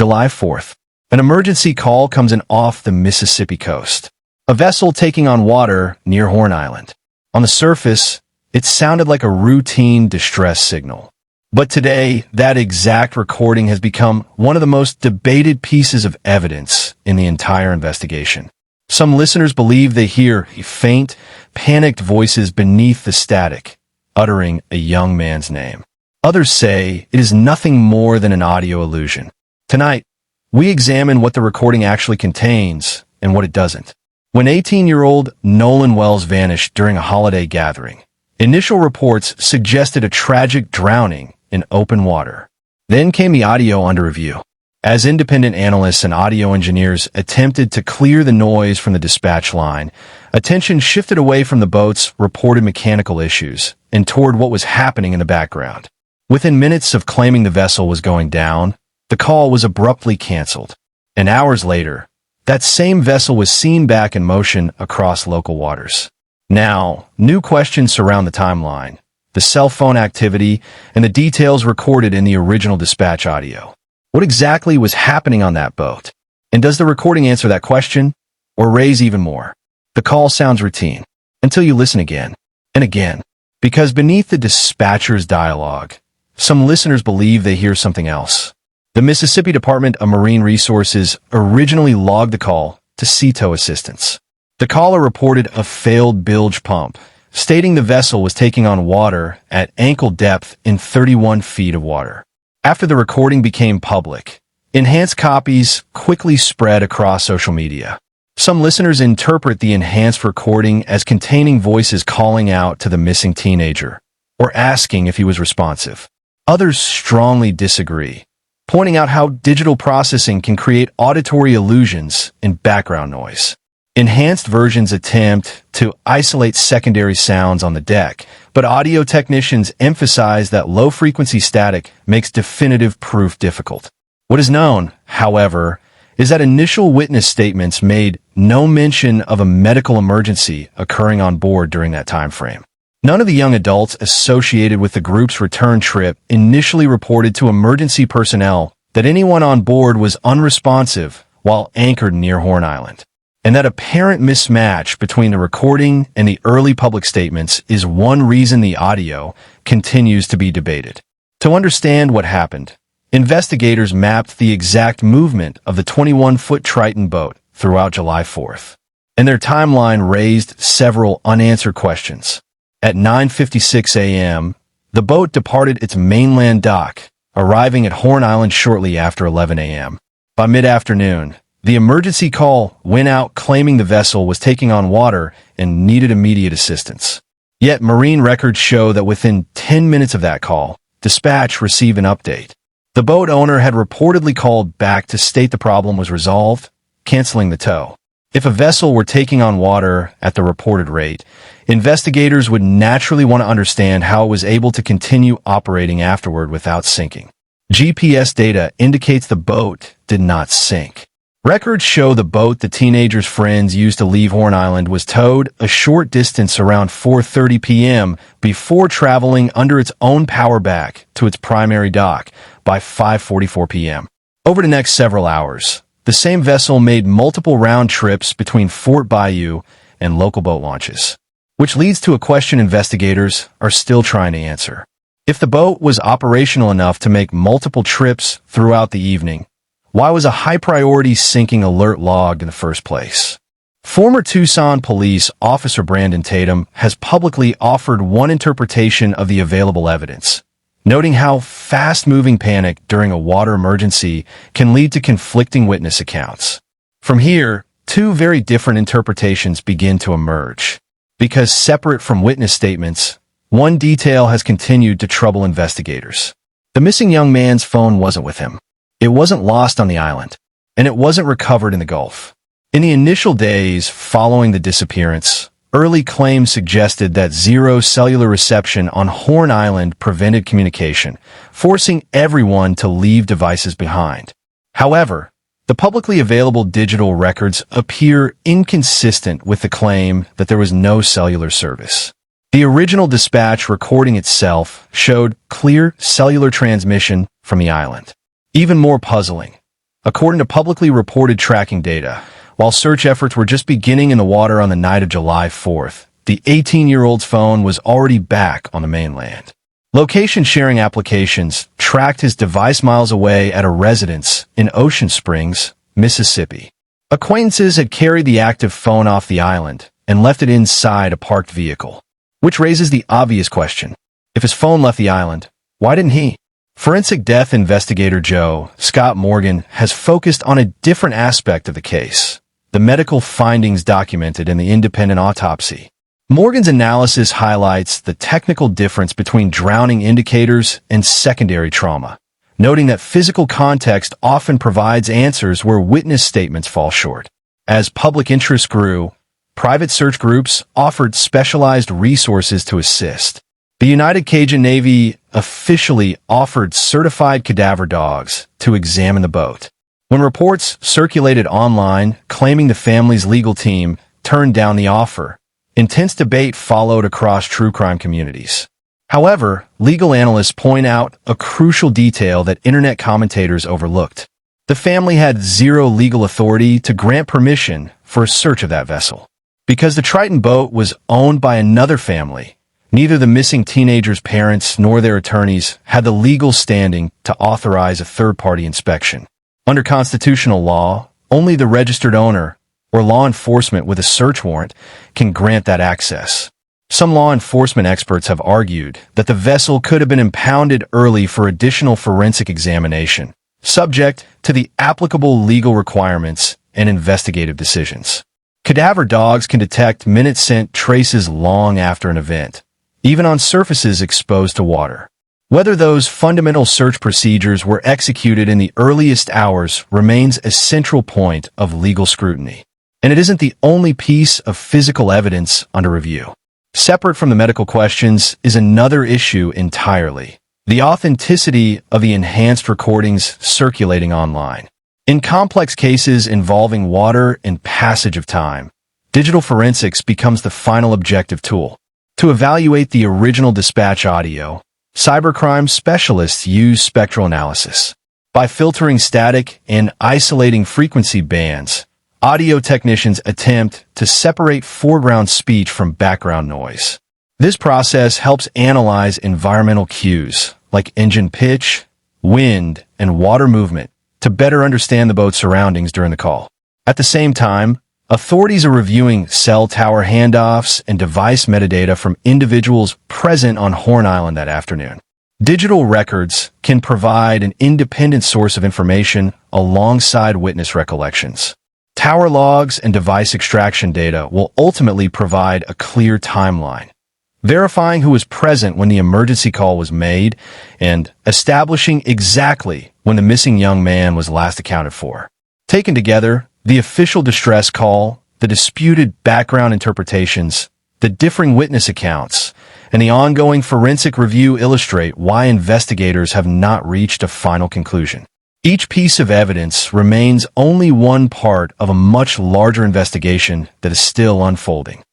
July 4th. An emergency call comes in off the Mississippi coast. A vessel taking on water near Horn Island. On the surface, it sounded like a routine distress signal. But today, that exact recording has become one of the most debated pieces of evidence in the entire investigation. Some listeners believe they hear faint, panicked voices beneath the static, uttering a young man's name. Others say it is nothing more than an audio illusion. Tonight, we examine what the recording actually contains and what it doesn't. When 18-year-old Nolan Wells vanished during a holiday gathering, initial reports suggested a tragic drowning in open water. Then came the audio under review. As independent analysts and audio engineers attempted to clear the noise from the dispatch line, attention shifted away from the boat's reported mechanical issues and toward what was happening in the background. Within minutes of claiming the vessel was going down, the call was abruptly canceled. And hours later, that same vessel was seen back in motion across local waters. Now, new questions surround the timeline, the cell phone activity, and the details recorded in the original dispatch audio. What exactly was happening on that boat? And does the recording answer that question, or raise even more? The call sounds routine, until you listen again, and again, because beneath the dispatcher's dialogue, some listeners believe they hear something else. The Mississippi Department of Marine Resources originally logged the call to sea tow assistance. The caller reported a failed bilge pump, stating the vessel was taking on water at ankle depth in 31 feet of water. After the recording became public, enhanced copies quickly spread across social media. Some listeners interpret the enhanced recording as containing voices calling out to the missing teenager or asking if he was responsive. Others strongly disagree, pointing out how digital processing can create auditory illusions and background noise. Enhanced versions attempt to isolate secondary sounds on the deck, but audio technicians emphasize that low-frequency static makes definitive proof difficult. What is known, however, is that initial witness statements made no mention of a medical emergency occurring on board during that time frame. None of the young adults associated with the group's return trip initially reported to emergency personnel that anyone on board was unresponsive while anchored near Horn Island. And that apparent mismatch between the recording and the early public statements is one reason the audio continues to be debated. To understand what happened, investigators mapped the exact movement of the 21-foot Triton boat throughout July 4th, and their timeline raised several unanswered questions. At 9:56 a.m., the boat departed its mainland dock, arriving at Horn Island shortly after 11 a.m. By mid-afternoon, the emergency call went out claiming the vessel was taking on water and needed immediate assistance. Yet marine records show that within 10 minutes of that call, dispatch received an update. The boat owner had reportedly called back to state the problem was resolved, canceling the tow. If a vessel were taking on water at the reported rate, investigators would naturally want to understand how it was able to continue operating afterward without sinking. GPS data indicates the boat did not sink. Records show the boat the teenager's friends used to leave Horn Island was towed a short distance around 4:30 p.m. before traveling under its own power back to its primary dock by 5:44 p.m. Over the next several hours, the same vessel made multiple round trips between Fort Bayou and local boat launches, which leads to a question investigators are still trying to answer. If the boat was operational enough to make multiple trips throughout the evening, why was a high-priority sinking alert logged in the first place? Former Tucson police officer Brandon Tatum has publicly offered one interpretation of the available evidence, noting how fast-moving panic during a water emergency can lead to conflicting witness accounts. From here, two very different interpretations begin to emerge. Because separate from witness statements, one detail has continued to trouble investigators. The missing young man's phone wasn't with him. It wasn't lost on the island, and it wasn't recovered in the Gulf. In the initial days following the disappearance, early claims suggested that zero cellular reception on Horn Island prevented communication, forcing everyone to leave devices behind. However, the publicly available digital records appear inconsistent with the claim that there was no cellular service. The original dispatch recording itself showed clear cellular transmission from the island. Even more puzzling, According to publicly reported tracking data, while search efforts were just beginning in the water on the night of July 4th, the 18-year-old's phone was already back on the mainland. Location-sharing applications tracked his device miles away at a residence in Ocean Springs, Mississippi. Acquaintances had carried the active phone off the island and left it inside a parked vehicle, which raises the obvious question. If his phone left the island, why didn't he? Forensic death investigator Joe Scott Morgan has focused on a different aspect of the case, the medical findings documented in the independent autopsy. Morgan's analysis highlights the technical difference between drowning indicators and secondary trauma, noting that physical context often provides answers where witness statements fall short. As public interest grew, private search groups offered specialized resources to assist. The United Cajun Navy officially offered certified cadaver dogs to examine the boat. When reports circulated online claiming the family's legal team turned down the offer, intense debate followed across true crime communities. However, legal analysts point out a crucial detail that internet commentators overlooked. The family had zero legal authority to grant permission for a search of that vessel. Because the Triton boat was owned by another family, neither the missing teenager's parents nor their attorneys had the legal standing to authorize a third-party inspection. Under constitutional law, only the registered owner or law enforcement with a search warrant can grant that access. Some law enforcement experts have argued that the vessel could have been impounded early for additional forensic examination, subject to the applicable legal requirements and investigative decisions. Cadaver dogs can detect minute scent traces long after an event, even on surfaces exposed to water. Whether those fundamental search procedures were executed in the earliest hours remains a central point of legal scrutiny. And it isn't the only piece of physical evidence under review. Separate from the medical questions is another issue entirely: the authenticity of the enhanced recordings circulating online. In complex cases involving water and passage of time, digital forensics becomes the final objective tool. To evaluate the original dispatch audio, cybercrime specialists use spectral analysis. By filtering static and isolating frequency bands, audio technicians attempt to separate foreground speech from background noise. This process helps analyze environmental cues like engine pitch, wind, and water movement to better understand the boat's surroundings during the call. At the same time, authorities are reviewing cell tower handoffs and device metadata from individuals present on Horn Island that afternoon. Digital records can provide an independent source of information alongside witness recollections. Tower logs and device extraction data will ultimately provide a clear timeline, verifying who was present when the emergency call was made and establishing exactly when the missing young man was last accounted for. Taken together, the official distress call, the disputed background interpretations, the differing witness accounts, and the ongoing forensic review illustrate why investigators have not reached a final conclusion. Each piece of evidence remains only one part of a much larger investigation that is still unfolding.